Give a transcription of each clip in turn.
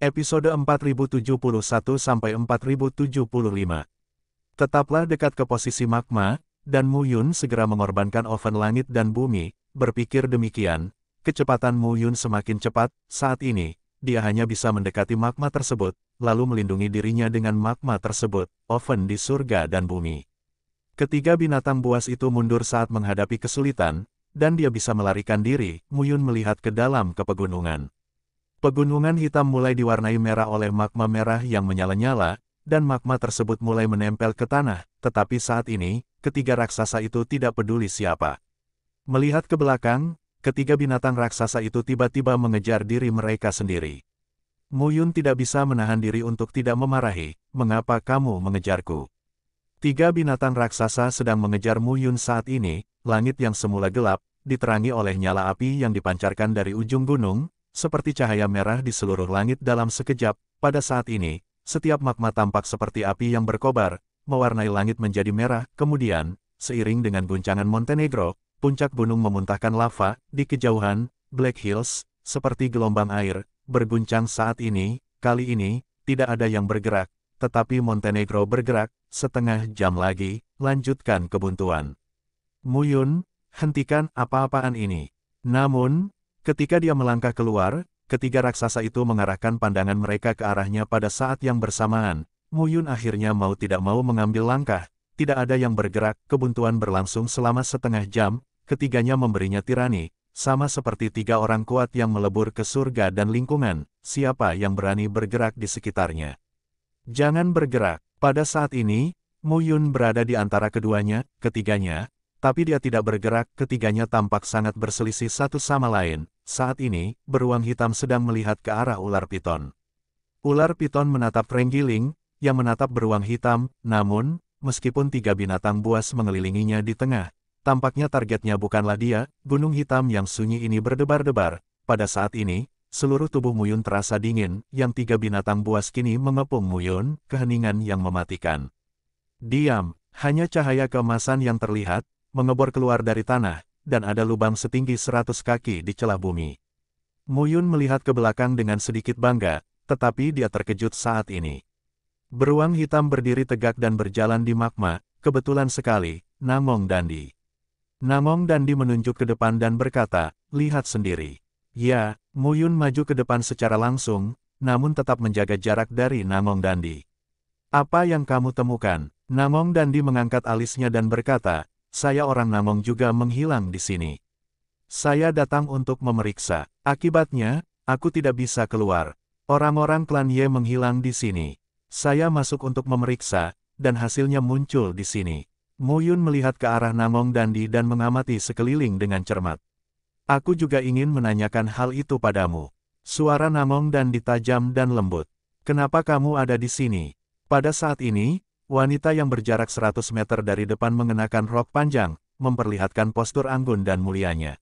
Episode 4071-4075. Tetaplah dekat ke posisi magma, dan Mu Yun segera mengorbankan oven langit dan bumi. Berpikir demikian, kecepatan Mu Yun semakin cepat. Saat ini, dia hanya bisa mendekati magma tersebut, lalu melindungi dirinya dengan magma tersebut, oven di surga dan bumi. Ketiga binatang buas itu mundur saat menghadapi kesulitan, dan dia bisa melarikan diri. Mu Yun melihat ke dalam ke pegunungan. Pegunungan hitam mulai diwarnai merah oleh magma merah yang menyala-nyala, dan magma tersebut mulai menempel ke tanah, tetapi saat ini, ketiga raksasa itu tidak peduli siapa. Melihat ke belakang, ketiga binatang raksasa itu tiba-tiba mengejar diri mereka sendiri. Mu Yun tidak bisa menahan diri untuk tidak memarahi, "Mengapa kamu mengejarku?" Tiga binatang raksasa sedang mengejar Mu Yun saat ini. Langit yang semula gelap, diterangi oleh nyala api yang dipancarkan dari ujung gunung, seperti cahaya merah di seluruh langit dalam sekejap. Pada saat ini, setiap magma tampak seperti api yang berkobar, mewarnai langit menjadi merah. Kemudian, seiring dengan guncangan Montenegro, puncak gunung memuntahkan lava. Di kejauhan, Black Hills, seperti gelombang air, berguncang saat ini. Kali ini, tidak ada yang bergerak, tetapi Montenegro bergerak. Setengah jam lagi, lanjutkan kebuntuan. Mu Yun, hentikan apa-apaan ini. Namun, ketika dia melangkah keluar, ketiga raksasa itu mengarahkan pandangan mereka ke arahnya pada saat yang bersamaan. Mu Yun akhirnya mau tidak mau mengambil langkah. Tidak ada yang bergerak. Kebuntuan berlangsung selama setengah jam. Ketiganya memberinya tirani, sama seperti tiga orang kuat yang melebur ke surga dan lingkungan. Siapa yang berani bergerak di sekitarnya? Jangan bergerak. Pada saat ini, Mu Yun berada di antara ketiganya, tapi dia tidak bergerak. Ketiganya tampak sangat berselisih satu sama lain. Saat ini, beruang hitam sedang melihat ke arah ular piton. Ular piton menatap Renggiling, yang menatap beruang hitam. Namun, meskipun tiga binatang buas mengelilinginya di tengah, tampaknya targetnya bukanlah dia. Gunung hitam yang sunyi ini berdebar-debar. Pada saat ini, seluruh tubuh Mu Yun terasa dingin. Yang tiga binatang buas kini mengepung Mu Yun, keheningan yang mematikan. Diam, hanya cahaya keemasan yang terlihat, mengebor keluar dari tanah, dan ada lubang setinggi 100 kaki di celah bumi. Mu Yun melihat ke belakang dengan sedikit bangga, tetapi dia terkejut saat ini. Beruang hitam berdiri tegak dan berjalan di magma. Kebetulan sekali, Nangong Dandi. Nangong Dandi menunjuk ke depan dan berkata, "Lihat sendiri." Ya, Mu Yun maju ke depan secara langsung, namun tetap menjaga jarak dari Nangong Dandi. "Apa yang kamu temukan?" Nangong Dandi mengangkat alisnya dan berkata, "Saya orang Nangong juga menghilang di sini. Saya datang untuk memeriksa. Akibatnya, aku tidak bisa keluar. Orang-orang klan Ye menghilang di sini. Saya masuk untuk memeriksa, dan hasilnya muncul di sini." Mu Yun melihat ke arah Nangong Dandi dan mengamati sekeliling dengan cermat. "Aku juga ingin menanyakan hal itu padamu." Suara Nangong Dandi tajam dan lembut. "Kenapa kamu ada di sini?" Pada saat ini, wanita yang berjarak 100 meter dari depan mengenakan rok panjang, memperlihatkan postur anggun dan mulianya.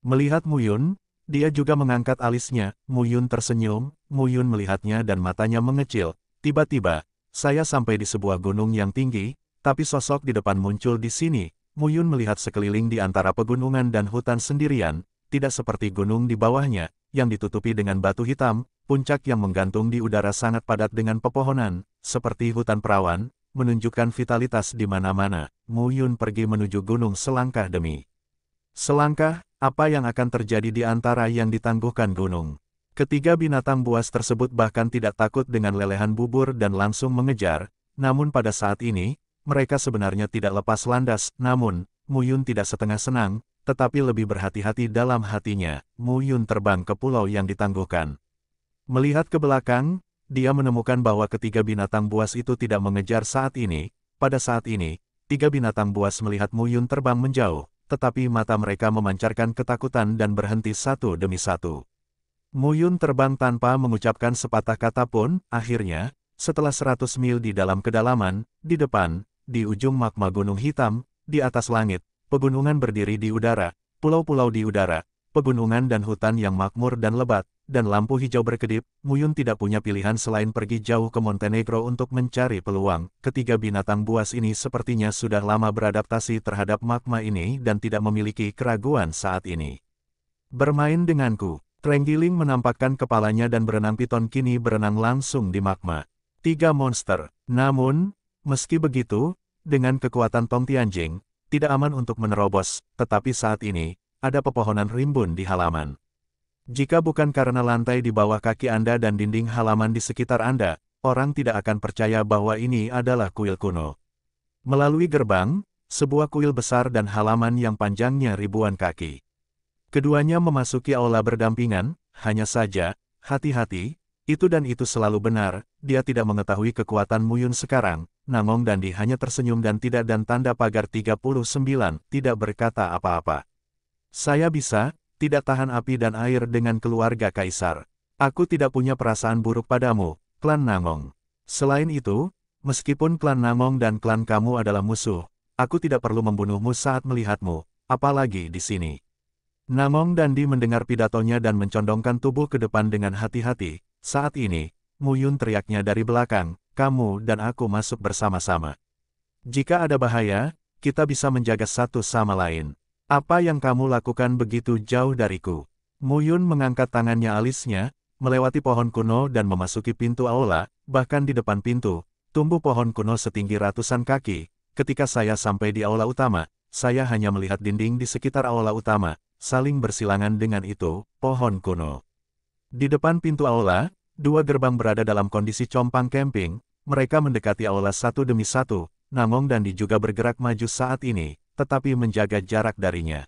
Melihat Mu Yun, dia juga mengangkat alisnya. Mu Yun tersenyum. Mu Yun melihatnya dan matanya mengecil. Tiba-tiba, saya sampai di sebuah gunung yang tinggi, tapi sosok di depan muncul di sini. Mu Yun melihat sekeliling di antara pegunungan dan hutan sendirian, tidak seperti gunung di bawahnya, yang ditutupi dengan batu hitam. Puncak yang menggantung di udara sangat padat dengan pepohonan, seperti hutan perawan, menunjukkan vitalitas di mana-mana. Mu Yun pergi menuju gunung selangkah demi selangkah. Apa yang akan terjadi di antara yang ditangguhkan gunung? Ketiga binatang buas tersebut bahkan tidak takut dengan lelehan bubur dan langsung mengejar. Namun pada saat ini, mereka sebenarnya tidak lepas landas. Namun, Mu Yun tidak setengah senang, tetapi lebih berhati-hati dalam hatinya. Mu Yun terbang ke pulau yang ditangguhkan. Melihat ke belakang, dia menemukan bahwa ketiga binatang buas itu tidak mengejar saat ini. Pada saat ini, tiga binatang buas melihat Mu Yun terbang menjauh, tetapi mata mereka memancarkan ketakutan dan berhenti satu demi satu. Mu Yun terbang tanpa mengucapkan sepatah kata pun. Akhirnya, setelah 100 mil di dalam kedalaman, di depan, di ujung magma gunung hitam, di atas langit, pegunungan berdiri di udara, pulau-pulau di udara, pegunungan dan hutan yang makmur dan lebat, dan lampu hijau berkedip. Mu Yun tidak punya pilihan selain pergi jauh ke Montenegro untuk mencari peluang. Ketiga binatang buas ini sepertinya sudah lama beradaptasi terhadap magma ini dan tidak memiliki keraguan saat ini. "Bermain denganku." Trenggiling menampakkan kepalanya dan berenang piton kini berenang langsung di magma. 3 monster. Namun, meski begitu, dengan kekuatan Tong Tianjing, tidak aman untuk menerobos, tetapi saat ini, ada pepohonan rimbun di halaman. Jika bukan karena lantai di bawah kaki Anda dan dinding halaman di sekitar Anda, orang tidak akan percaya bahwa ini adalah kuil kuno. Melalui gerbang, sebuah kuil besar dan halaman yang panjangnya ribuan kaki. Keduanya memasuki aula berdampingan, hanya saja, hati-hati, itu dan itu selalu benar, dia tidak mengetahui kekuatan Muyun sekarang, Nangong Dandi hanya tersenyum dan tidak dan tanda pagar 39, tidak berkata apa-apa. Saya bisa, tidak tahan api dan air dengan keluarga Kaisar. Aku tidak punya perasaan buruk padamu, klan Nangong. Selain itu, meskipun klan Nangong dan klan kamu adalah musuh, aku tidak perlu membunuhmu saat melihatmu, apalagi di sini. Nangong Dandi mendengar pidatonya dan mencondongkan tubuh ke depan dengan hati-hati. Saat ini, Muyun teriaknya dari belakang, kamu dan aku masuk bersama-sama. Jika ada bahaya, kita bisa menjaga satu sama lain. Apa yang kamu lakukan begitu jauh dariku? Muyun mengangkat tangannya alisnya, melewati pohon kuno dan memasuki pintu aula, bahkan di depan pintu, tumbuh pohon kuno setinggi ratusan kaki. Ketika saya sampai di aula utama, saya hanya melihat dinding di sekitar aula utama, saling bersilangan dengan itu, pohon kuno. Di depan pintu aula, 2 gerbang berada dalam kondisi compang camping, mereka mendekati aula satu demi satu, Nangong Dandi juga bergerak maju saat ini, tetapi menjaga jarak darinya.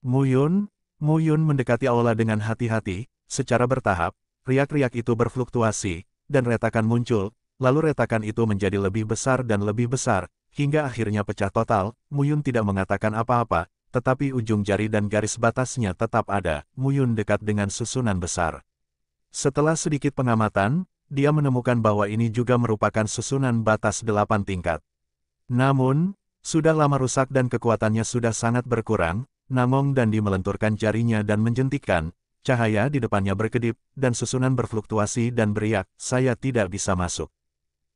Muyun mendekati aula dengan hati-hati, secara bertahap, riak-riak itu berfluktuasi, dan retakan muncul, lalu retakan itu menjadi lebih besar dan lebih besar, hingga akhirnya pecah total. Muyun tidak mengatakan apa-apa, tetapi ujung jari dan garis batasnya tetap ada. Muyun dekat dengan susunan besar. Setelah sedikit pengamatan, dia menemukan bahwa ini juga merupakan susunan batas 8 tingkat. Namun, sudah lama rusak dan kekuatannya sudah sangat berkurang. Nangong Dandi melenturkan jarinya dan menjentikkan, cahaya di depannya berkedip, dan susunan berfluktuasi dan beriak, saya tidak bisa masuk.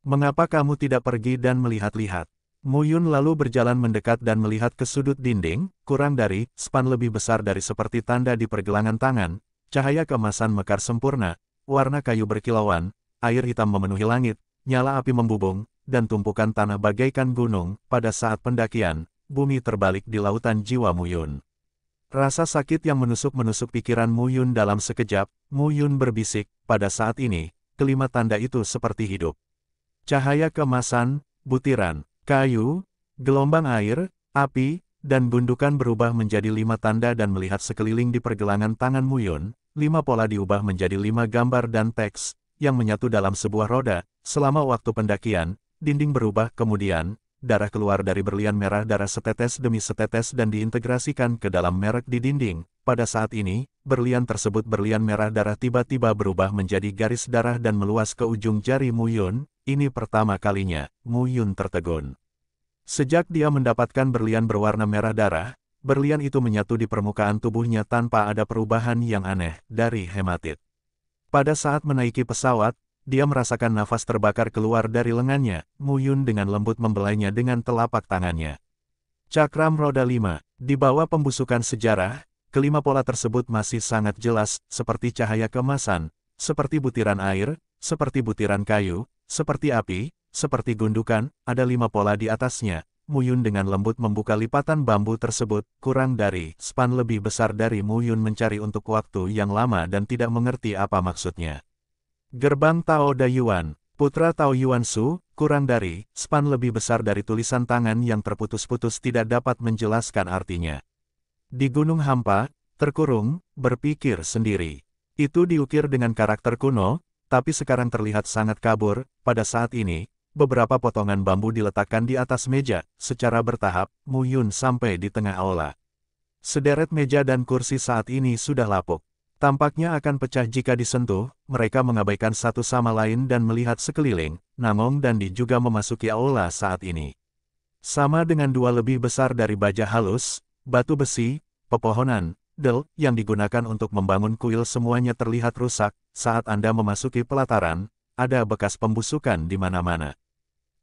Mengapa kamu tidak pergi dan melihat-lihat? Muyun lalu berjalan mendekat dan melihat ke sudut dinding, kurang dari span lebih besar dari seperti tanda di pergelangan tangan, cahaya keemasan mekar sempurna, warna kayu berkilauan, air hitam memenuhi langit, nyala api membubung, dan tumpukan tanah bagaikan gunung. Pada saat pendakian, bumi terbalik di lautan jiwa Muyun. Rasa sakit yang menusuk-menusuk pikiran Muyun dalam sekejap, Muyun berbisik, pada saat ini, kelima tanda itu seperti hidup. Cahaya keemasan, butiran, kayu, gelombang air, api, dan gundukan berubah menjadi 5 tanda dan melihat sekeliling di pergelangan tangan Muyun, 5 pola diubah menjadi 5 gambar dan teks, yang menyatu dalam sebuah roda. Selama waktu pendakian, dinding berubah kemudian, darah keluar dari berlian merah darah setetes demi setetes dan diintegrasikan ke dalam merek di dinding. Pada saat ini, berlian tersebut berlian merah darah tiba-tiba berubah menjadi garis darah dan meluas ke ujung jari Muyun. Ini pertama kalinya, Muyun tertegun. Sejak dia mendapatkan berlian berwarna merah darah, berlian itu menyatu di permukaan tubuhnya tanpa ada perubahan yang aneh dari hematit. Pada saat menaiki pesawat, dia merasakan nafas terbakar keluar dari lengannya. Muyun dengan lembut membelainya dengan telapak tangannya. Cakram roda 5, di bawah pembusukan sejarah, kelima pola tersebut masih sangat jelas, seperti cahaya keemasan, seperti butiran air, seperti butiran kayu, seperti api, seperti gundukan, ada 5 pola di atasnya. Muyun dengan lembut membuka lipatan bambu tersebut, kurang dari span lebih besar dari Muyun mencari untuk waktu yang lama dan tidak mengerti apa maksudnya. Gerbang Tao Dayuan, putra Tao Yuan Su, kurang dari span lebih besar dari tulisan tangan yang terputus-putus tidak dapat menjelaskan artinya. Di gunung hampa, terkurung, berpikir sendiri. Itu diukir dengan karakter kuno, tapi sekarang terlihat sangat kabur. Pada saat ini, beberapa potongan bambu diletakkan di atas meja, secara bertahap. Muyun sampai di tengah aula. Sederet meja dan kursi saat ini sudah lapuk. Tampaknya akan pecah jika disentuh. Mereka mengabaikan satu sama lain dan melihat sekeliling. Nangong Dandi juga memasuki aula saat ini. Sama dengan 2 lebih besar dari baja halus, batu besi, pepohonan, del, yang digunakan untuk membangun kuil semuanya terlihat rusak. Saat Anda memasuki pelataran, ada bekas pembusukan di mana-mana.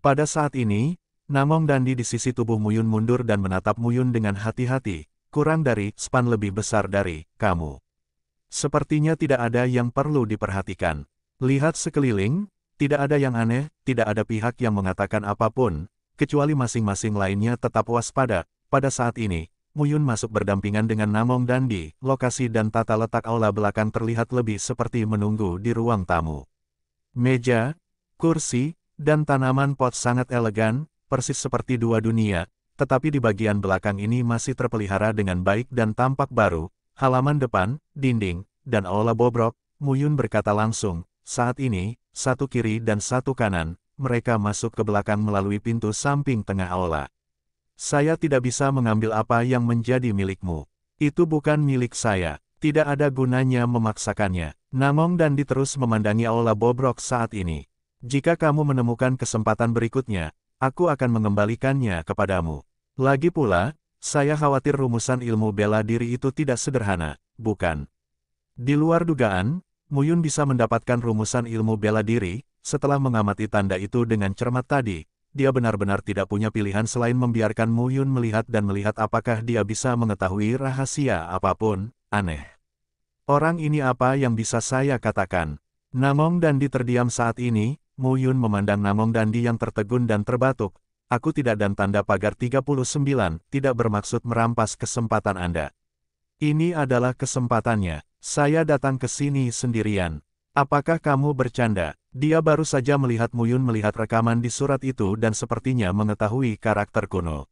Pada saat ini, Nangong Dandi di sisi tubuh Muyun mundur dan menatap Muyun dengan hati-hati, kurang dari span lebih besar dari kamu. Sepertinya tidak ada yang perlu diperhatikan. Lihat sekeliling, tidak ada yang aneh, tidak ada pihak yang mengatakan apapun, kecuali masing-masing lainnya tetap waspada. Pada saat ini, Muyun masuk berdampingan dengan Namong Dandi. Lokasi dan tata letak aula belakang terlihat lebih seperti menunggu di ruang tamu. Meja, kursi, dan tanaman pot sangat elegan, persis seperti dua dunia, tetapi di bagian belakang ini masih terpelihara dengan baik dan tampak baru. Halaman depan, dinding, dan aula bobrok, Muyun berkata langsung, saat ini, satu kiri dan satu kanan, mereka masuk ke belakang melalui pintu samping tengah aula. Saya tidak bisa mengambil apa yang menjadi milikmu. Itu bukan milik saya, tidak ada gunanya memaksakannya. Namong Dandi terus memandangi aula bobrok saat ini. Jika kamu menemukan kesempatan berikutnya, aku akan mengembalikannya kepadamu. Lagi pula, saya khawatir rumusan ilmu bela diri itu tidak sederhana, bukan? Di luar dugaan, Muyun bisa mendapatkan rumusan ilmu bela diri. Setelah mengamati tanda itu dengan cermat tadi, dia benar-benar tidak punya pilihan selain membiarkan Muyun melihat dan melihat apakah dia bisa mengetahui rahasia apapun. Aneh. Orang ini apa yang bisa saya katakan? Namong Dandi terdiam saat ini. Muyun memandang Namong Dandi yang tertegun dan terbatuk. Aku tidak dan tanda pagar 39, tidak bermaksud merampas kesempatan Anda. Ini adalah kesempatannya. Saya datang ke sini sendirian. Apakah kamu bercanda? Dia baru saja melihat Muyun melihat rekaman di surat itu dan sepertinya mengetahui karakter kuno.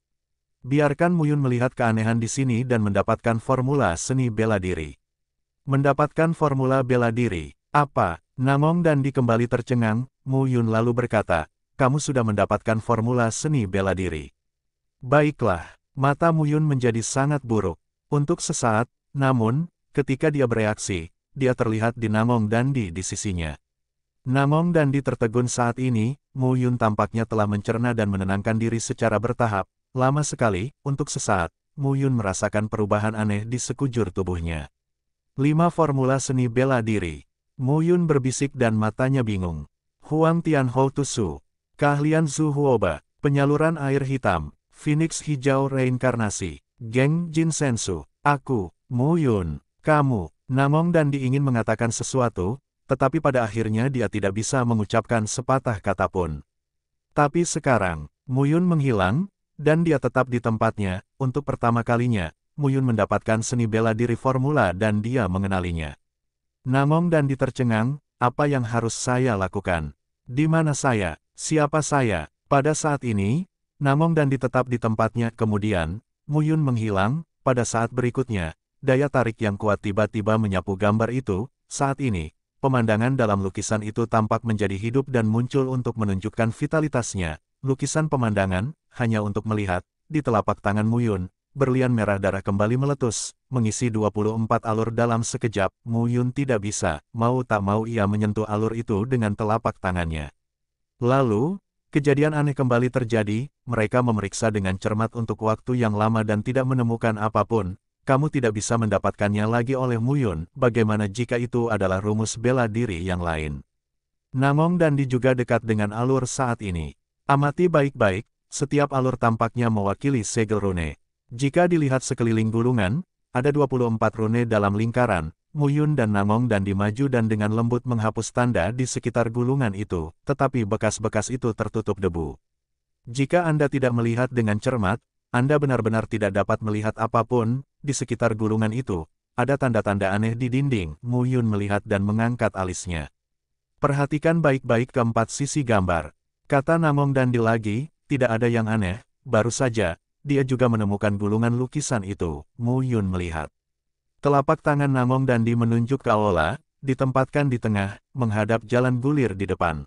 Biarkan Muyun melihat keanehan di sini dan mendapatkan formula seni bela diri. Mendapatkan formula bela diri. Apa? Namong Dandi kembali tercengang. Muyun lalu berkata, kamu sudah mendapatkan formula seni bela diri. Baiklah. Mata Muyun menjadi sangat buruk. Untuk sesaat, namun, ketika dia bereaksi, dia terlihat di Namong Dandi di sisinya. Namong Dandi tertegun saat ini. Muyun tampaknya telah mencerna dan menenangkan diri secara bertahap. Lama sekali, untuk sesaat, Muyun merasakan perubahan aneh di sekujur tubuhnya. 5 formula seni bela diri. Muyun berbisik dan matanya bingung. Huang Tian Hou Tusu. Keahlian Zhu Huoba. Penyaluran air hitam. Phoenix hijau reinkarnasi. Geng Jin Sensu. Aku, Muyun, kamu. Namong Dandi ingin mengatakan sesuatu, tetapi pada akhirnya dia tidak bisa mengucapkan sepatah kata pun. Tapi sekarang, Muyun menghilang, dan dia tetap di tempatnya. Untuk pertama kalinya, Muyun mendapatkan seni bela diri formula dan dia mengenalinya. Namong Dandi tercengang, apa yang harus saya lakukan? Di mana saya? Siapa saya? Pada saat ini, Namong Dandi tetap di tempatnya. Kemudian, Muyun menghilang. Pada saat berikutnya, daya tarik yang kuat tiba-tiba menyapu gambar itu. Saat ini, pemandangan dalam lukisan itu tampak menjadi hidup dan muncul untuk menunjukkan vitalitasnya. Lukisan pemandangan, hanya untuk melihat, di telapak tangan Muyun, berlian merah darah kembali meletus, mengisi 24 alur dalam sekejap. Muyun tidak bisa, mau tak mau ia menyentuh alur itu dengan telapak tangannya. Lalu, kejadian aneh kembali terjadi. Mereka memeriksa dengan cermat untuk waktu yang lama dan tidak menemukan apapun. Kamu tidak bisa mendapatkannya lagi oleh Muyun. Bagaimana jika itu adalah rumus bela diri yang lain? Namong Dandi juga dekat dengan alur saat ini. Amati baik-baik, setiap alur tampaknya mewakili segel rune. Jika dilihat sekeliling gulungan, ada 24 rune dalam lingkaran. Muyun dan Namong Dandi maju dan dengan lembut menghapus tanda di sekitar gulungan itu, tetapi bekas-bekas itu tertutup debu. Jika Anda tidak melihat dengan cermat, Anda benar-benar tidak dapat melihat apapun. Di sekitar gulungan itu, ada tanda-tanda aneh di dinding. Muyun melihat dan mengangkat alisnya. Perhatikan baik-baik keempat sisi gambar. Kata Namong Dandi lagi, tidak ada yang aneh, baru saja, dia juga menemukan gulungan lukisan itu. Muyun melihat. Telapak tangan Namong Dandi menunjuk ke aula, ditempatkan di tengah, menghadap jalan bulir di depan.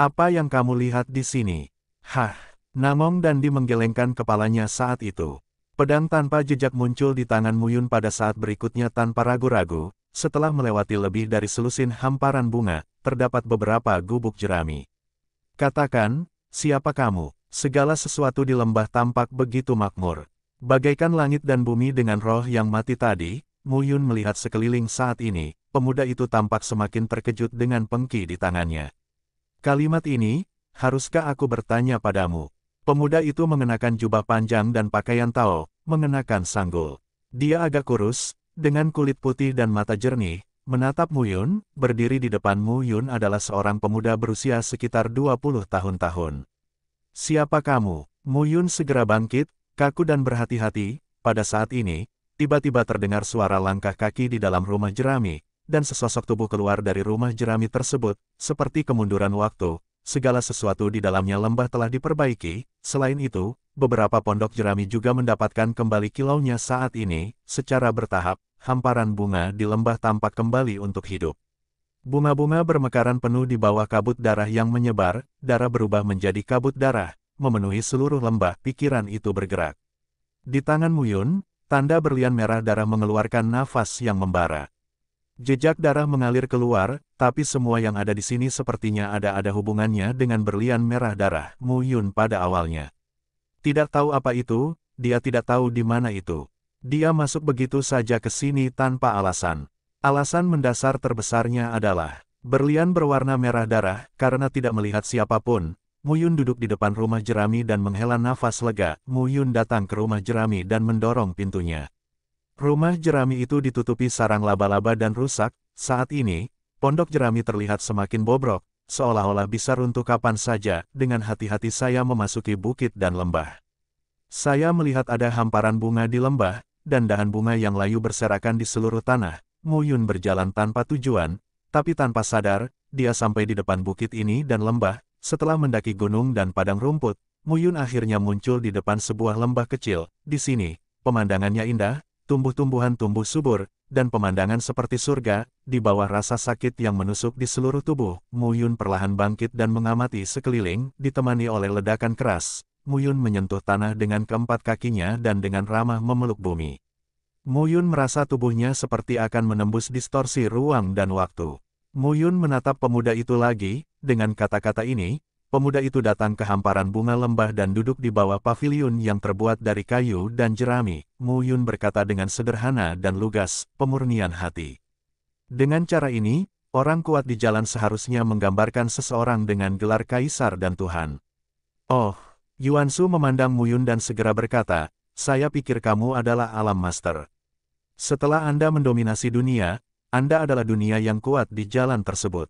Apa yang kamu lihat di sini? Hah, Namong Dandi menggelengkan kepalanya saat itu. Pedang tanpa jejak muncul di tangan Muyun pada saat berikutnya tanpa ragu-ragu. Setelah melewati lebih dari selusin hamparan bunga, terdapat beberapa gubuk jerami. Katakan, siapa kamu? Segala sesuatu di lembah tampak begitu makmur. Bagaikan langit dan bumi dengan roh yang mati tadi, Muyun melihat sekeliling saat ini. Pemuda itu tampak semakin terkejut dengan pengki di tangannya. Kalimat ini, haruskah aku bertanya padamu? Pemuda itu mengenakan jubah panjang dan pakaian Tao, mengenakan sanggul. Dia agak kurus, Dengan kulit putih dan mata jernih, menatap Mu Yun, berdiri di depan Mu Yun adalah seorang pemuda berusia sekitar 20 tahun. Siapa kamu? Mu Yun segera bangkit, kaku dan berhati-hati. Pada saat ini, tiba-tiba terdengar suara langkah kaki di dalam rumah jerami, dan sesosok tubuh keluar dari rumah jerami tersebut, seperti kemunduran waktu. Segala sesuatu di dalamnya lembah telah diperbaiki. Selain itu, beberapa pondok jerami juga mendapatkan kembali kilaunya saat ini. Secara bertahap, hamparan bunga di lembah tampak kembali untuk hidup. Bunga-bunga bermekaran penuh di bawah kabut darah yang menyebar. Darah berubah menjadi kabut darah, memenuhi seluruh lembah. Pikiran itu bergerak. Di tangan Mu Yun, tanda berlian merah darah mengeluarkan nafas yang membara. Jejak darah mengalir keluar, tapi semua yang ada di sini sepertinya ada hubungannya dengan berlian merah darah Mu Yun pada awalnya. Tidak tahu apa itu, dia tidak tahu di mana itu. Dia masuk begitu saja ke sini tanpa alasan. Alasan mendasar terbesarnya adalah berlian berwarna merah darah. Karena tidak melihat siapapun, Mu Yun duduk di depan rumah jerami dan menghela nafas lega. Mu Yun datang ke rumah jerami dan mendorong pintunya. Rumah jerami itu ditutupi sarang laba-laba dan rusak. Saat ini, pondok jerami terlihat semakin bobrok, seolah-olah bisa runtuh kapan saja. Dengan hati-hati saya memasuki bukit dan lembah. Saya melihat ada hamparan bunga di lembah, dan dahan bunga yang layu berserakan di seluruh tanah. Mu Yun berjalan tanpa tujuan, tapi tanpa sadar, dia sampai di depan bukit ini dan lembah. Setelah mendaki gunung dan padang rumput, Mu Yun akhirnya muncul di depan sebuah lembah kecil. Di sini, pemandangannya indah. Tumbuh-tumbuhan tumbuh subur, dan pemandangan seperti surga. Di bawah rasa sakit yang menusuk di seluruh tubuh, Mu Yun perlahan bangkit dan mengamati sekeliling, ditemani oleh ledakan keras. Mu Yun menyentuh tanah dengan keempat kakinya dan dengan ramah memeluk bumi. Mu Yun merasa tubuhnya seperti akan menembus distorsi ruang dan waktu. Mu Yun menatap pemuda itu lagi. Dengan kata-kata ini, pemuda itu datang ke hamparan bunga lembah dan duduk di bawah paviliun yang terbuat dari kayu dan jerami. Mu Yun berkata dengan sederhana dan lugas, pemurnian hati. Dengan cara ini, orang kuat di jalan seharusnya menggambarkan seseorang dengan gelar kaisar dan Tuhan. Oh, Yuan Shu memandang Mu Yun dan segera berkata, saya pikir kamu adalah alam master. Setelah Anda mendominasi dunia, Anda adalah dunia yang kuat di jalan tersebut.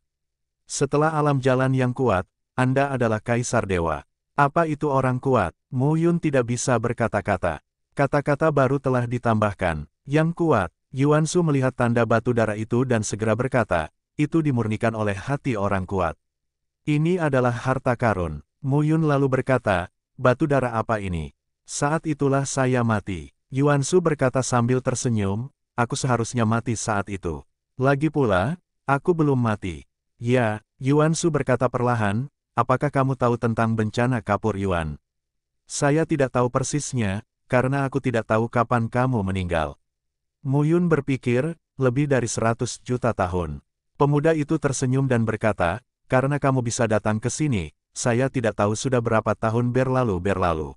Setelah alam jalan yang kuat, Anda adalah kaisar dewa. Apa itu orang kuat? Mu Yun tidak bisa berkata-kata. Kata-kata baru telah ditambahkan. Yang kuat. Yuan Shu melihat tanda batu darah itu dan segera berkata, itu dimurnikan oleh hati orang kuat. Ini adalah harta karun. Mu Yun lalu berkata, batu darah apa ini? Saat itulah saya mati. Yuan Shu berkata sambil tersenyum, aku seharusnya mati saat itu. Lagi pula, aku belum mati. Ya, Yuan Shu berkata perlahan, apakah kamu tahu tentang bencana kapur Yuan? Saya tidak tahu persisnya, karena aku tidak tahu kapan kamu meninggal. Mu Yun berpikir, lebih dari 100 juta tahun. Pemuda itu tersenyum dan berkata, karena kamu bisa datang ke sini, saya tidak tahu sudah berapa tahun berlalu.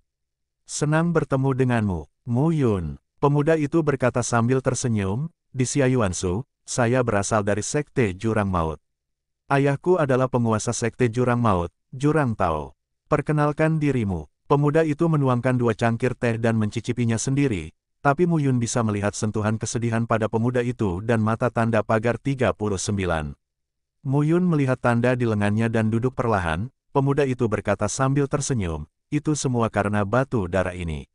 Senang bertemu denganmu, Mu Yun. Pemuda itu berkata sambil tersenyum, di Xia Yuan Shu, saya berasal dari Sekte Jurang Maut. Ayahku adalah penguasa Sekte Jurang Maut, Jurang Tao. Perkenalkan dirimu. Pemuda itu menuangkan 2 cangkir teh dan mencicipinya sendiri, tapi Mu Yun bisa melihat sentuhan kesedihan pada pemuda itu dan mata tanda pagar 39. Mu Yun melihat tanda di lengannya dan duduk perlahan. Pemuda itu berkata sambil tersenyum, itu semua karena batu darah ini.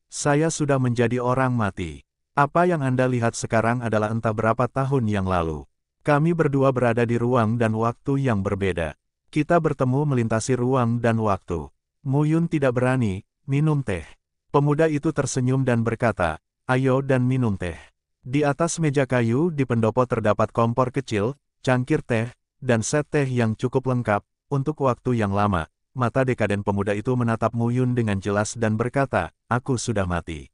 Saya sudah menjadi orang mati. Apa yang Anda lihat sekarang adalah entah berapa tahun yang lalu. Kami berdua berada di ruang dan waktu yang berbeda. Kita bertemu melintasi ruang dan waktu. Mu Yun tidak berani minum teh. Pemuda itu tersenyum dan berkata, ayo dan minum teh. Di atas meja kayu di pendopo terdapat kompor kecil, cangkir teh, dan set teh yang cukup lengkap. Untuk waktu yang lama, mata dekaden pemuda itu menatap Mu Yun dengan jelas dan berkata, aku sudah mati.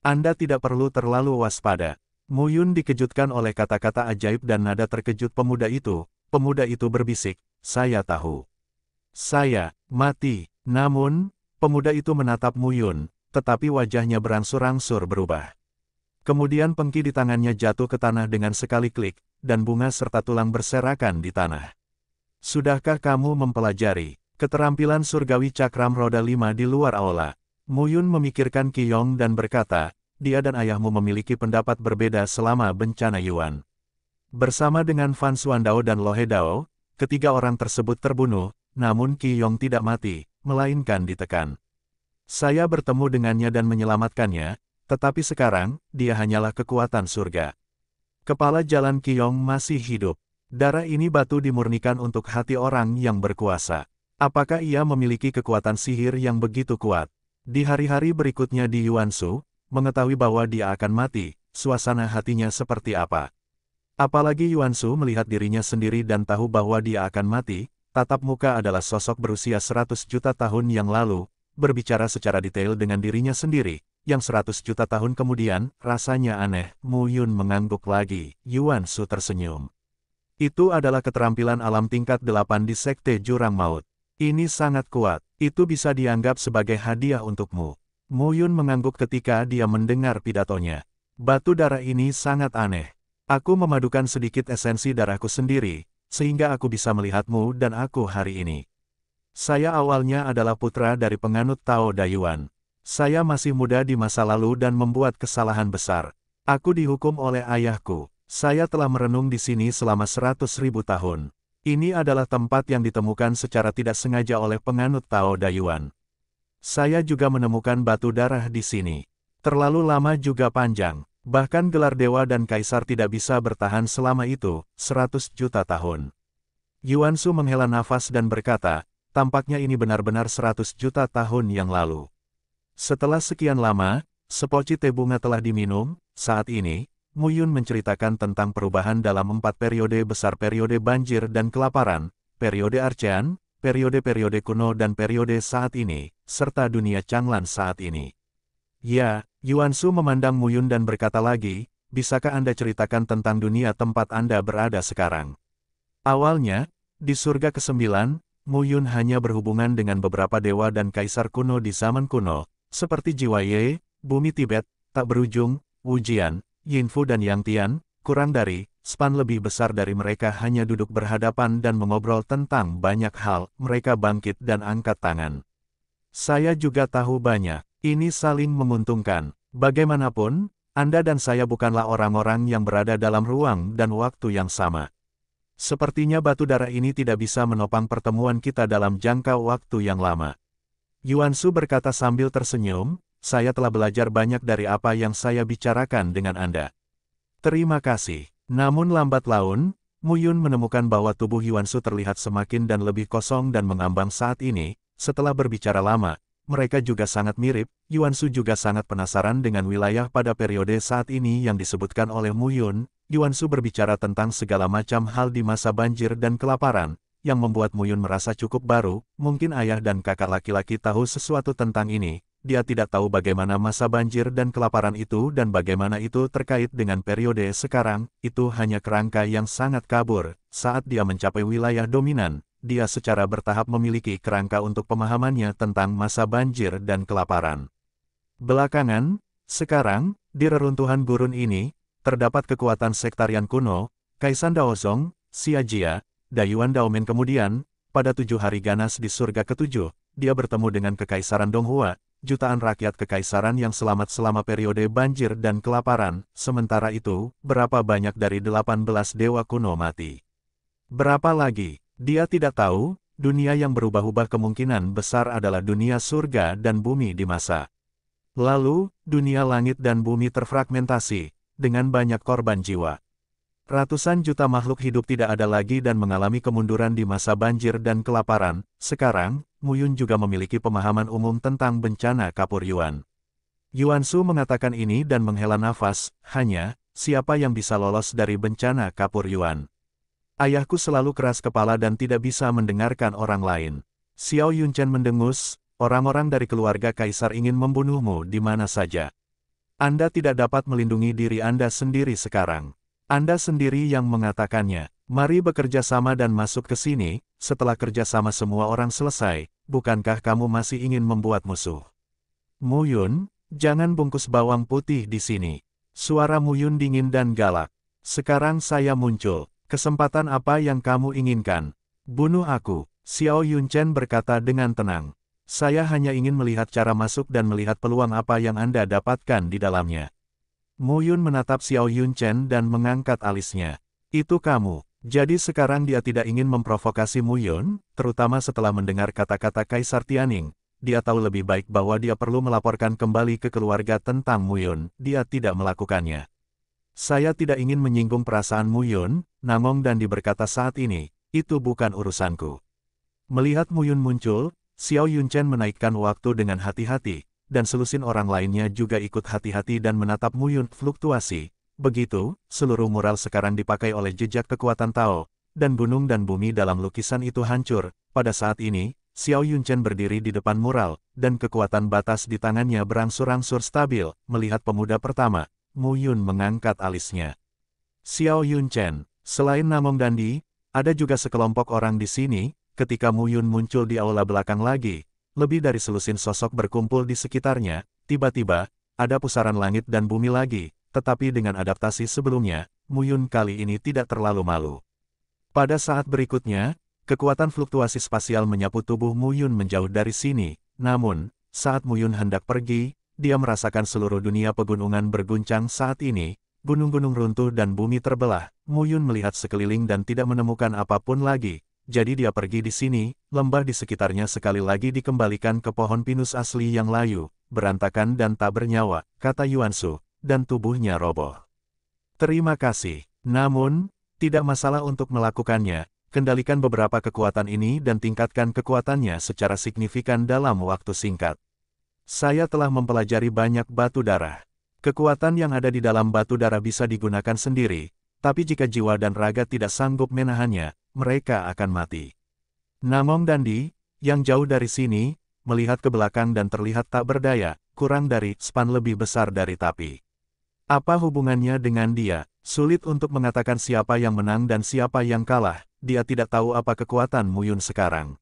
Anda tidak perlu terlalu waspada. Mu Yun dikejutkan oleh kata-kata ajaib dan nada terkejut pemuda itu. Pemuda itu berbisik, saya tahu. Saya mati. Namun, pemuda itu menatap Mu Yun, tetapi wajahnya berangsur-angsur berubah. Kemudian pengki di tangannya jatuh ke tanah dengan sekali klik, dan bunga serta tulang berserakan di tanah. Sudahkah kamu mempelajari keterampilan surgawi cakram roda 5 di luar aula? Mu Yun memikirkan Qiyong dan berkata, dia dan ayahmu memiliki pendapat berbeda selama bencana Yuan. Bersama dengan Fan Xuandao dan Lo Hedao, ketiga orang tersebut terbunuh, namun Qi Yong tidak mati, melainkan ditekan. Saya bertemu dengannya dan menyelamatkannya, tetapi sekarang, dia hanyalah kekuatan surga. Kepala Jalan Qi Yong masih hidup. Darah ini batu dimurnikan untuk hati orang yang berkuasa. Apakah ia memiliki kekuatan sihir yang begitu kuat? Di hari-hari berikutnya di Yuanshu, mengetahui bahwa dia akan mati, suasana hatinya seperti apa? Apalagi Yuanshu melihat dirinya sendiri dan tahu bahwa dia akan mati, tatap muka adalah sosok berusia 100 juta tahun yang lalu, berbicara secara detail dengan dirinya sendiri, yang 100 juta tahun kemudian, rasanya aneh. Mu Yun mengangguk lagi. Yuanshu tersenyum. Itu adalah keterampilan alam tingkat 8 di Sekte Jurang Maut. Ini sangat kuat, itu bisa dianggap sebagai hadiah untukmu. Mu Yun mengangguk ketika dia mendengar pidatonya. Batu darah ini sangat aneh. Aku memadukan sedikit esensi darahku sendiri, sehingga aku bisa melihatmu dan aku hari ini. Saya awalnya adalah putra dari penganut Tao Dayuan. Saya masih muda di masa lalu dan membuat kesalahan besar. Aku dihukum oleh ayahku. Saya telah merenung di sini selama 100.000 tahun. Ini adalah tempat yang ditemukan secara tidak sengaja oleh penganut Tao Dayuan. Saya juga menemukan batu darah di sini. Terlalu lama juga panjang. Bahkan gelar dewa dan kaisar tidak bisa bertahan selama itu, 100 juta tahun. Yuanshu menghela nafas dan berkata, tampaknya ini benar-benar 100 juta tahun yang lalu. Setelah sekian lama, sepoci teh bunga telah diminum. Saat ini, Mu Yun menceritakan tentang perubahan dalam 4 periode besar: periode banjir dan kelaparan, periode Archean, periode-periode kuno dan periode saat ini, serta dunia Changlan saat ini. Ya, Yuanshu memandang Mu Yun dan berkata lagi, bisakah Anda ceritakan tentang dunia tempat Anda berada sekarang? Awalnya, di surga ke-9, Mu Yun hanya berhubungan dengan beberapa dewa dan kaisar kuno di zaman kuno, seperti Jiwaye, bumi Tibet, tak berujung, Wujian, Yinfu dan Yang Tian. Kurang dari span lebih besar dari mereka hanya duduk berhadapan dan mengobrol tentang banyak hal. Mereka bangkit dan angkat tangan. Saya juga tahu banyak. Ini saling menguntungkan. Bagaimanapun, Anda dan saya bukanlah orang-orang yang berada dalam ruang dan waktu yang sama. Sepertinya batu darah ini tidak bisa menopang pertemuan kita dalam jangka waktu yang lama. Yuanshu berkata sambil tersenyum, saya telah belajar banyak dari apa yang saya bicarakan dengan Anda. Terima kasih. Namun lambat laun, Mu Yun menemukan bahwa tubuh Yuanshu terlihat semakin dan lebih kosong dan mengambang saat ini. Setelah berbicara lama, mereka juga sangat mirip. Yuanshu juga sangat penasaran dengan wilayah pada periode saat ini yang disebutkan oleh Mu Yun. Yuanshu berbicara tentang segala macam hal di masa banjir dan kelaparan, yang membuat Mu Yun merasa cukup baru. Mungkin ayah dan kakak laki-laki tahu sesuatu tentang ini. Dia tidak tahu bagaimana masa banjir dan kelaparan itu dan bagaimana itu terkait dengan periode sekarang. Itu hanya kerangka yang sangat kabur. Saat dia mencapai wilayah dominan, dia secara bertahap memiliki kerangka untuk pemahamannya tentang masa banjir dan kelaparan. Belakangan, sekarang, di reruntuhan gurun ini, terdapat kekuatan sektarian kuno, Kaisan Daozong, Xia Jia, Dayuan Daomen. Kemudian, pada 7 hari ganas di surga ke-7, dia bertemu dengan Kekaisaran Donghua, jutaan rakyat kekaisaran yang selamat selama periode banjir dan kelaparan. Sementara itu, berapa banyak dari 18 dewa kuno mati? Berapa lagi? Dia tidak tahu. Dunia yang berubah-ubah kemungkinan besar adalah dunia surga dan bumi di masa lalu. Dunia langit dan bumi terfragmentasi, dengan banyak korban jiwa. Ratusan juta makhluk hidup tidak ada lagi dan mengalami kemunduran di masa banjir dan kelaparan. Sekarang, Mu Yun juga memiliki pemahaman umum tentang bencana kapur Yuan. Yuanshu mengatakan ini dan menghela nafas, hanya, siapa yang bisa lolos dari bencana kapur Yuan? Ayahku selalu keras kepala dan tidak bisa mendengarkan orang lain. Xiao Yunchen mendengus, orang-orang dari keluarga kaisar ingin membunuhmu di mana saja. Anda tidak dapat melindungi diri Anda sendiri sekarang. Anda sendiri yang mengatakannya. Mari bekerja sama dan masuk ke sini. Setelah kerja sama semua orang selesai, bukankah kamu masih ingin membuat musuh? Mu Yun, jangan bungkus bawang putih di sini. Suara Mu Yun dingin dan galak. Sekarang saya muncul. Kesempatan apa yang kamu inginkan? Bunuh aku. Xiao Yunchen berkata dengan tenang. Saya hanya ingin melihat cara masuk dan melihat peluang apa yang Anda dapatkan di dalamnya. Mu Yun menatap Xiao Yunchen dan mengangkat alisnya. Itu kamu. Jadi sekarang dia tidak ingin memprovokasi Mu Yun, terutama setelah mendengar kata-kata Kaisar Tianning. Dia tahu lebih baik bahwa dia perlu melaporkan kembali ke keluarga tentang Mu Yun. Dia tidak melakukannya. Saya tidak ingin menyinggung perasaan Mu Yun, Namong Dandi berkata saat ini, itu bukan urusanku. Melihat Mu Yun muncul, Xiao Yunchen menaikkan waktu dengan hati-hati, dan selusin orang lainnya juga ikut hati-hati dan menatap Mu Yun fluktuasi. Begitu, seluruh mural sekarang dipakai oleh jejak kekuatan Tao, dan gunung dan bumi dalam lukisan itu hancur. Pada saat ini, Xiao Yunchen berdiri di depan mural, dan kekuatan batas di tangannya berangsur-angsur stabil. Melihat pemuda pertama, Mu Yun mengangkat alisnya. Xiao Yunchen, selain Namong Dandi, ada juga sekelompok orang di sini. Ketika Mu Yun muncul di aula belakang lagi, lebih dari selusin sosok berkumpul di sekitarnya. Tiba-tiba, ada pusaran langit dan bumi lagi, tetapi dengan adaptasi sebelumnya, Mu Yun kali ini tidak terlalu malu. Pada saat berikutnya, kekuatan fluktuasi spasial menyapu tubuh Mu Yun menjauh dari sini. Namun, saat Mu Yun hendak pergi, dia merasakan seluruh dunia pegunungan berguncang saat ini. Gunung-gunung runtuh dan bumi terbelah. Mu Yun melihat sekeliling dan tidak menemukan apapun lagi. Jadi dia pergi di sini, lembah di sekitarnya sekali lagi dikembalikan ke pohon pinus asli yang layu, berantakan dan tak bernyawa, kata Yuansu, dan tubuhnya roboh. Terima kasih. Namun, tidak masalah untuk melakukannya. Kendalikan beberapa kekuatan ini dan tingkatkan kekuatannya secara signifikan dalam waktu singkat. Saya telah mempelajari banyak batu darah. Kekuatan yang ada di dalam batu darah bisa digunakan sendiri, tapi jika jiwa dan raga tidak sanggup menahannya, mereka akan mati. Namong Dandi, yang jauh dari sini, melihat ke belakang dan terlihat tak berdaya, kurang dari span lebih besar dari tapi. Apa hubungannya dengan dia? Sulit untuk mengatakan siapa yang menang dan siapa yang kalah. Dia tidak tahu apa kekuatan Mu Yun sekarang.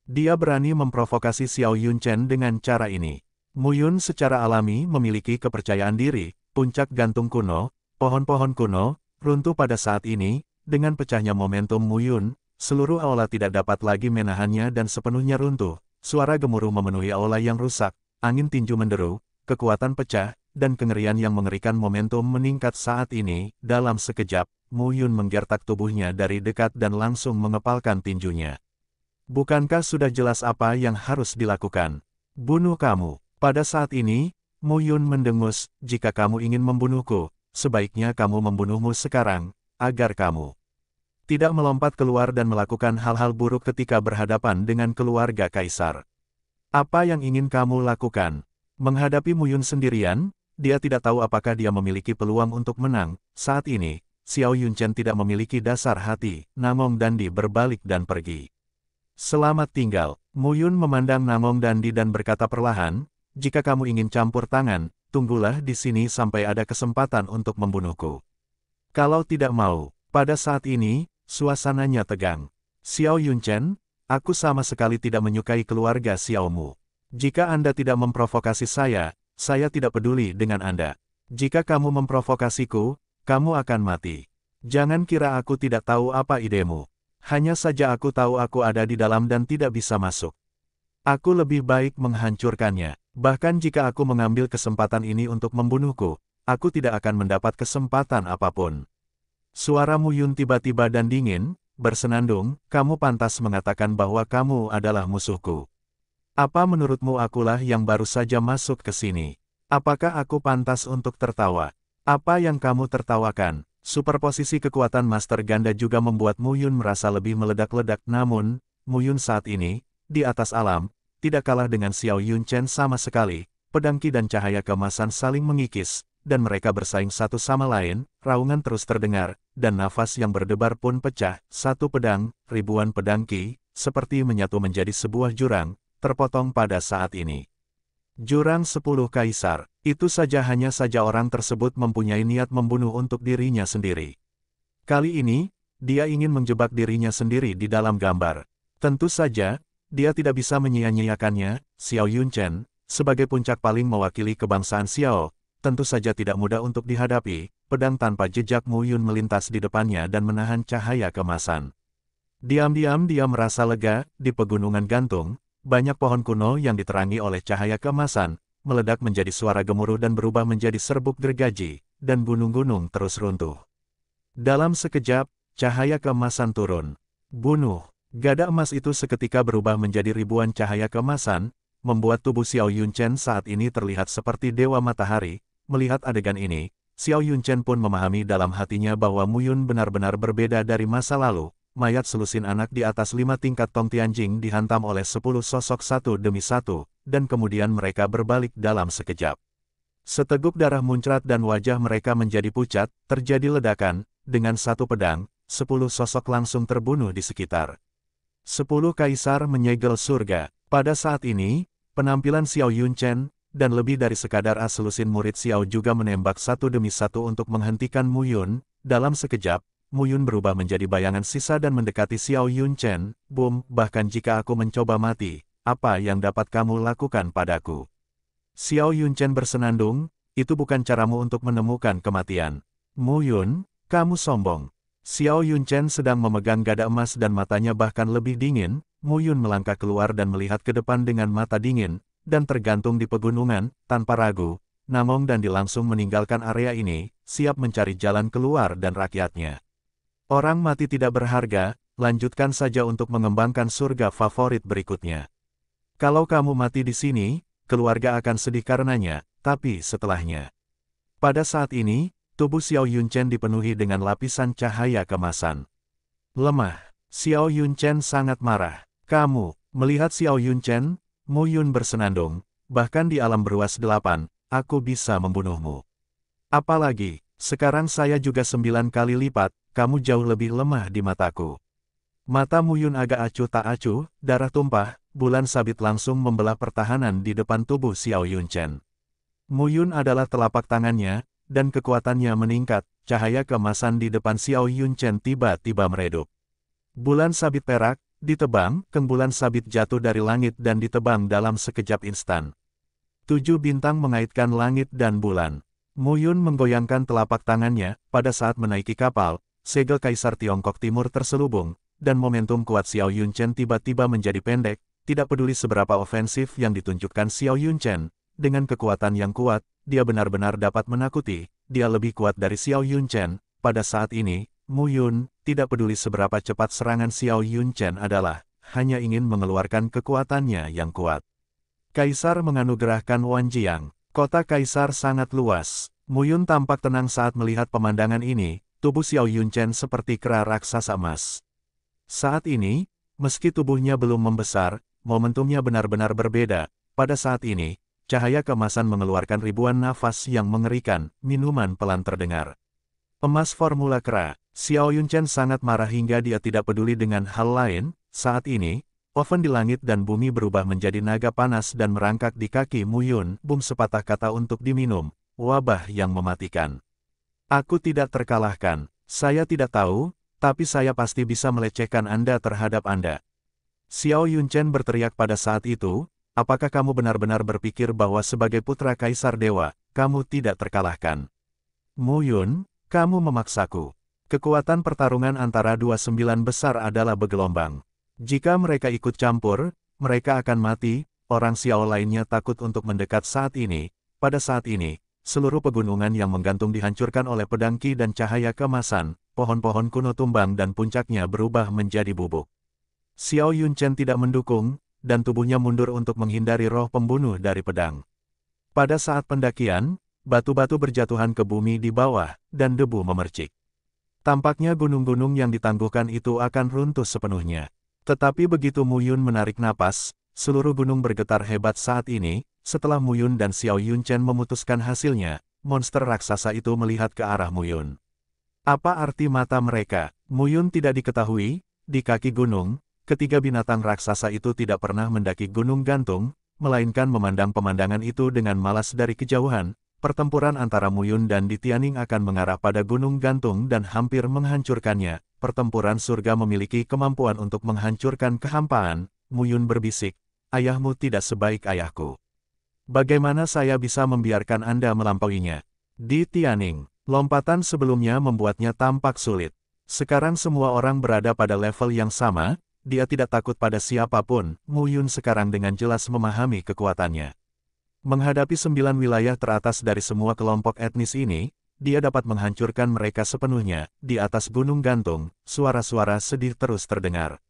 Dia berani memprovokasi Xiao Yunchen dengan cara ini. Mu Yun secara alami memiliki kepercayaan diri. Puncak gantung kuno, pohon-pohon kuno, runtuh pada saat ini. Dengan pecahnya momentum Mu Yun, seluruh aula tidak dapat lagi menahannya dan sepenuhnya runtuh. Suara gemuruh memenuhi aula yang rusak, angin tinju menderu, kekuatan pecah, dan kengerian yang mengerikan momentum meningkat saat ini. Dalam sekejap, Mu Yun menggertak tubuhnya dari dekat dan langsung mengepalkan tinjunya. Bukankah sudah jelas apa yang harus dilakukan? Bunuh kamu. Pada saat ini, Mu Yun mendengus, jika kamu ingin membunuhku, sebaiknya kamu membunuhmu sekarang, agar kamu tidak melompat keluar dan melakukan hal-hal buruk ketika berhadapan dengan keluarga kaisar. Apa yang ingin kamu lakukan? Menghadapi Mu Yun sendirian, dia tidak tahu apakah dia memiliki peluang untuk menang. Saat ini, Xiao Yunchen tidak memiliki dasar hati. Namong Dandi berbalik dan pergi. Selamat tinggal. Mu Yun memandang Namong Dandi dan berkata perlahan, jika kamu ingin campur tangan, tunggulah di sini sampai ada kesempatan untuk membunuhku. Kalau tidak mau, pada saat ini, suasananya tegang. Xiao Yunchen, aku sama sekali tidak menyukai keluarga Xiaomu. Jika Anda tidak memprovokasi saya tidak peduli dengan Anda. Jika kamu memprovokasiku, kamu akan mati. Jangan kira aku tidak tahu apa idemu. Hanya saja aku tahu aku ada di dalam dan tidak bisa masuk. Aku lebih baik menghancurkannya. Bahkan jika aku mengambil kesempatan ini untuk membunuhku, aku tidak akan mendapat kesempatan apapun. Suara Mu Yun tiba-tiba dan dingin, bersenandung, kamu pantas mengatakan bahwa kamu adalah musuhku. Apa menurutmu akulah yang baru saja masuk ke sini? Apakah aku pantas untuk tertawa? Apa yang kamu tertawakan? Superposisi kekuatan Master Ganda juga membuat Mu Yun merasa lebih meledak-ledak. Namun, Mu Yun saat ini, di atas alam, tidak kalah dengan Xiao Yunchen sama sekali. Pedang Qi dan cahaya keemasan saling mengikis, dan mereka bersaing satu sama lain. Raungan terus terdengar, dan nafas yang berdebar pun pecah. Satu pedang, ribuan pedang Qi, seperti menyatu menjadi sebuah jurang, terpotong pada saat ini. Jurang 10 Kaisar, itu saja hanya saja orang tersebut mempunyai niat membunuh untuk dirinya sendiri. Kali ini, dia ingin menjebak dirinya sendiri di dalam gambar. Tentu saja, dia tidak bisa menyia-nyiakannya. Xiao Yunchen, sebagai puncak paling mewakili kebangsaan Xiao, tentu saja tidak mudah untuk dihadapi. Pedang tanpa jejak Mu Yun melintas di depannya dan menahan cahaya keemasan. Diam-diam dia merasa lega. Di pegunungan gantung, banyak pohon kuno yang diterangi oleh cahaya keemasan, meledak menjadi suara gemuruh dan berubah menjadi serbuk gergaji, dan gunung-gunung terus runtuh. Dalam sekejap, cahaya keemasan turun. Bunuh. Gada emas itu seketika berubah menjadi ribuan cahaya keemasan, membuat tubuh Xiao Yunchen saat ini terlihat seperti dewa matahari. Melihat adegan ini, Xiao Yunchen pun memahami dalam hatinya bahwa Mu Yun benar-benar berbeda dari masa lalu. Mayat selusin anak di atas 5 tingkat Tong Tianjing dihantam oleh 10 sosok satu demi satu, dan kemudian mereka berbalik dalam sekejap. Seteguk darah muncrat dan wajah mereka menjadi pucat, terjadi ledakan, dengan satu pedang, 10 sosok langsung terbunuh di sekitar. 10 kaisar menyegel surga. Pada saat ini, penampilan Xiao Yunchen, dan lebih dari sekadar selusin murid Xiao juga menembak satu demi satu untuk menghentikan Mu Yun. Dalam sekejap, Mu Yun berubah menjadi bayangan sisa dan mendekati Xiao Yunchen. Boom, bahkan jika aku mencoba mati, apa yang dapat kamu lakukan padaku? Xiao Yunchen bersenandung, itu bukan caramu untuk menemukan kematian. Mu Yun, kamu sombong. Xiao Yunchen sedang memegang gada emas dan matanya bahkan lebih dingin. Mu Yun melangkah keluar dan melihat ke depan dengan mata dingin, dan tergantung di pegunungan, tanpa ragu. Namong dan langsung meninggalkan area ini, siap mencari jalan keluar dan rakyatnya. Orang mati tidak berharga, lanjutkan saja untuk mengembangkan surga favorit berikutnya. Kalau kamu mati di sini, keluarga akan sedih karenanya, tapi setelahnya. Pada saat ini, tubuh Xiao Yunchen dipenuhi dengan lapisan cahaya keemasan. Lemah. Xiao Yunchen sangat marah. Kamu, melihat Xiao Yunchen, Mu Yun bersenandung, bahkan di alam beruas 8, aku bisa membunuhmu. Apalagi, sekarang saya juga 9 kali lipat, kamu jauh lebih lemah di mataku. Mata Mu Yun agak acuh tak acuh, darah tumpah, bulan sabit langsung membelah pertahanan di depan tubuh Xiao Yunchen. Mu Yun adalah telapak tangannya, dan kekuatannya meningkat, cahaya keemasan di depan Xiao Yunchen tiba-tiba meredup. Bulan sabit perak, ditebang, bulan sabit jatuh dari langit dan ditebang dalam sekejap instan. 7 bintang mengaitkan langit dan bulan. Mu Yun menggoyangkan telapak tangannya, pada saat menaiki kapal, segel Kaisar Tiongkok Timur terselubung, dan momentum kuat Xiao Yunchen tiba-tiba menjadi pendek, tidak peduli seberapa ofensif yang ditunjukkan Xiao Yunchen. Dengan kekuatan yang kuat, dia benar-benar dapat menakuti, dia lebih kuat dari Xiao Yunchen. Pada saat ini, Mu Yun, tidak peduli seberapa cepat serangan Xiao Yunchen adalah, hanya ingin mengeluarkan kekuatannya yang kuat. Kaisar menganugerahkan Wan Jiang. Kota Kaisar sangat luas. Mu Yun tampak tenang saat melihat pemandangan ini, tubuh Xiao Yunchen seperti kera raksasa emas. Saat ini, meski tubuhnya belum membesar, momentumnya benar-benar berbeda. Pada saat ini, cahaya keemasan mengeluarkan ribuan nafas yang mengerikan, minuman pelan terdengar. Emas formula kera. Xiao Yunchen sangat marah hingga dia tidak peduli dengan hal lain. Saat ini, oven di langit dan bumi berubah menjadi naga panas dan merangkak di kaki Mu Yun. Boom, sepatah kata untuk diminum. Wabah yang mematikan. Aku tidak terkalahkan. Saya tidak tahu, tapi saya pasti bisa melecehkan Anda terhadap Anda. Xiao Yunchen berteriak pada saat itu, apakah kamu benar-benar berpikir bahwa sebagai putra Kaisar Dewa, kamu tidak terkalahkan? Mu Yun, kamu memaksaku. Kekuatan pertarungan antara 29 besar adalah bergelombang. Jika mereka ikut campur, mereka akan mati. Orang Xiao lainnya takut untuk mendekat saat ini. Pada saat ini, seluruh pegunungan yang menggantung dihancurkan oleh pedang Qi dan cahaya keemasan, pohon-pohon kuno tumbang dan puncaknya berubah menjadi bubuk. Xiao Yunchen tidak mendukung, dan tubuhnya mundur untuk menghindari roh pembunuh dari pedang. Pada saat pendakian, batu-batu berjatuhan ke bumi di bawah, dan debu memercik. Tampaknya gunung-gunung yang ditangguhkan itu akan runtuh sepenuhnya. Tetapi begitu Mu Yun menarik napas, seluruh gunung bergetar hebat saat ini. Setelah Mu Yun dan Xiao Yunchen memutuskan hasilnya, monster raksasa itu melihat ke arah Mu Yun. Apa arti mata mereka? Mu Yun tidak diketahui. Di kaki gunung, ketiga binatang raksasa itu tidak pernah mendaki gunung gantung, melainkan memandang pemandangan itu dengan malas dari kejauhan. Pertempuran antara Mu Yun dan Di Tianning akan mengarah pada gunung gantung dan hampir menghancurkannya. Pertempuran surga memiliki kemampuan untuk menghancurkan kehampaan. Mu Yun berbisik, ayahmu tidak sebaik ayahku. Bagaimana saya bisa membiarkan Anda melampauinya? Di Tianning, lompatan sebelumnya membuatnya tampak sulit. Sekarang semua orang berada pada level yang sama, dia tidak takut pada siapapun. Mu Yun sekarang dengan jelas memahami kekuatannya. Menghadapi 9 wilayah teratas dari semua kelompok etnis ini, dia dapat menghancurkan mereka sepenuhnya. Di atas gunung gantung, suara-suara sedih terus terdengar.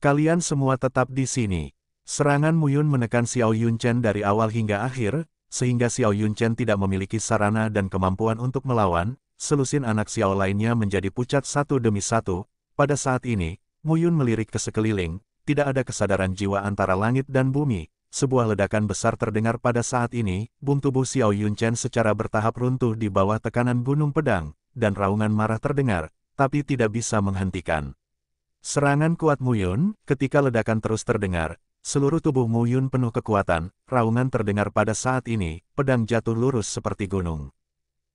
Kalian semua tetap di sini. Serangan Mu Yun menekan Xiao Yunchen dari awal hingga akhir, sehingga Xiao Yunchen tidak memiliki sarana dan kemampuan untuk melawan. Selusin anak Xiao lainnya menjadi pucat satu demi satu. Pada saat ini, Mu Yun melirik ke sekeliling, tidak ada kesadaran jiwa antara langit dan bumi. Sebuah ledakan besar terdengar pada saat ini, bum tubuh Xiao Yunchen secara bertahap runtuh di bawah tekanan gunung pedang, dan raungan marah terdengar, tapi tidak bisa menghentikan serangan kuat Mu Yun. Ketika ledakan terus terdengar, seluruh tubuh Mu Yun penuh kekuatan, raungan terdengar pada saat ini, pedang jatuh lurus seperti gunung.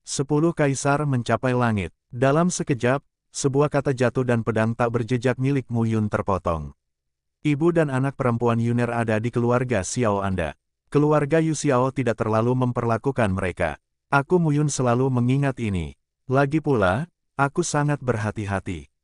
10 kaisar mencapai langit. Dalam sekejap, sebuah kata jatuh dan pedang tak berjejak milik Mu Yun terpotong. Ibu dan anak perempuan Yuner ada di keluarga Xiao Anda. Keluarga Yu Xiao tidak terlalu memperlakukan mereka. Aku Mu Yun selalu mengingat ini. Lagi pula, aku sangat berhati-hati.